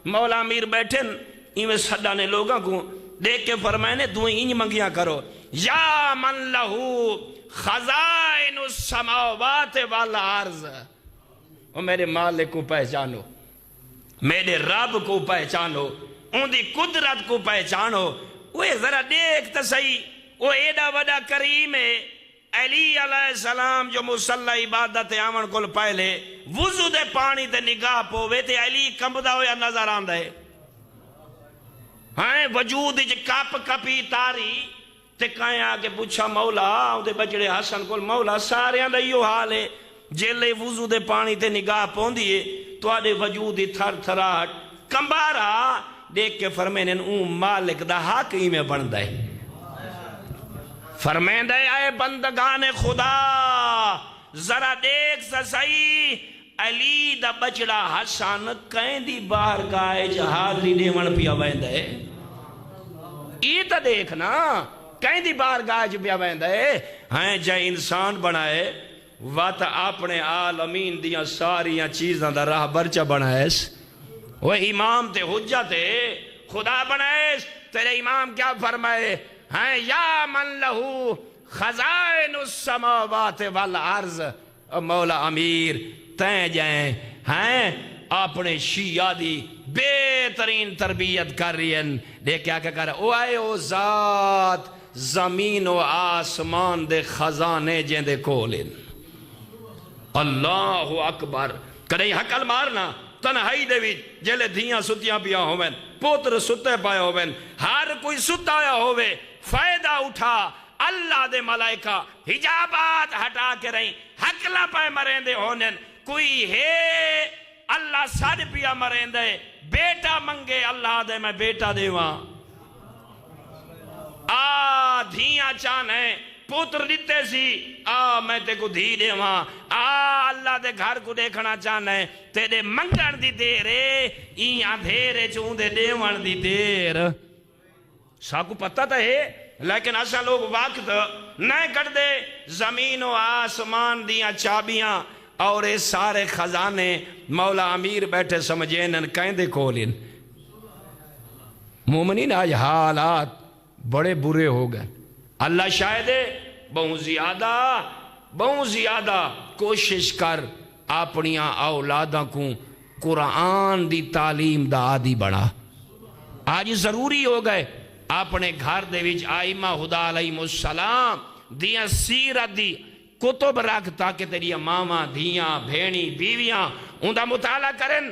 مولا امیر بیٹھن ایویں سڈا نے لوگاں کو دیکھ کے فرمائے نے دعائیں انج منگیا کرو، یا من لہو خزائن السماوات والارض، او میرے مالک کو پہچانو، میرے رب کو پہچانو، ان دی قدرت کو پہچانو۔ وہ ذرا دیکھ تو صحیح، وہ ایڈا وڈا کریم ہے، علی علیہ السلام جو مصلی عبادت آمن کل پہلے وضو دے پانی تے نگاہ پوے تے علی کمبدا ہویا نظر آندا ہے، ہاں وجود جے کپ کپی تاری تے کہیں آگے پوچھا مولا دے بچڑے حسن کل، مولا سارے دا یو حال ہے، جیلے وضو دے پانی تے نگاہ پوندیے تو آدھے وجود تھر تھراٹ کمبارا دیکھ کے فرمائنے اون مالک دا حق ہی میں بن دے، فرمائن دے آئے بندگان خدا ذرا دیکھ سا صحیح، علی دا بچڑا حسن کہیں دی باہر گائے حاضری دیون پیا وین دے، یہ تا دیکھنا کہیں دی باہر گائے پیا وین دے، ہاں جائے انسان بنائے وات اپنے عالمین دیا ساریاں چیزاں دا راہ برچہ بنائیس، وہ امام تے حجت خدا بنائیس، تیرے امام کیا فرمائے، ہاں یا من لہو خزائن السماوات والارض، مولا امیر تین جائیں ہاں اپنے شیعہ دی بہترین تربیت کر رہی ہیں، دیکھ کیا کر رہا او آئے او ذات زمین و آسمان دے خزانے جیں دے کولن، اللہ اکبر، کدھیں حقل مارنا تنہائی دے وچ جلے دھیاں ستیاں پیا ہوئن، پوتر ستے پایا ہوئن، ہر کوئی ستایا ہوئے، فائدہ اٹھا اللہ دے ملائکہ حجابات ہٹا کے رہیں، حقلہ پائے مرین دے ہونن، کوئی ہے اللہ ساڑھ پیا مرین دے، بیٹا منگے اللہ دے میں بیٹا دے وہاں، دھیاں چانے پوتر دیتے سی میں تے کو دھی دے وہاں، اللہ دے گھر کو دیکھنا چاہنے تیرے منگن دی دیرے ایاں دھیرے چون دے دیوان دی دیر، ساکو پتہ تا ہے لیکن ایسا لوگ وقت نہ کر دے، زمین و آسمان دیاں چابیاں اور اس سارے خزانے مولا امیر بیٹھے سمجھینن کہیں دے کولن، مومنین آج حالات بڑے برے ہو گئے، اللہ شاہد ہے بہت زیادہ کوشش کر اپنیاں اولاداں کو قرآن دی تعلیم دا عادی بنا، آج ضروری ہو گئے اپنے گھر دے وچ آئمہ خدا علیہ السلام دیاں سیرت دی کتب رکھ تاکہ تیری ماما دھیاں بھینی بیویاں ان دا مطالعہ کرن،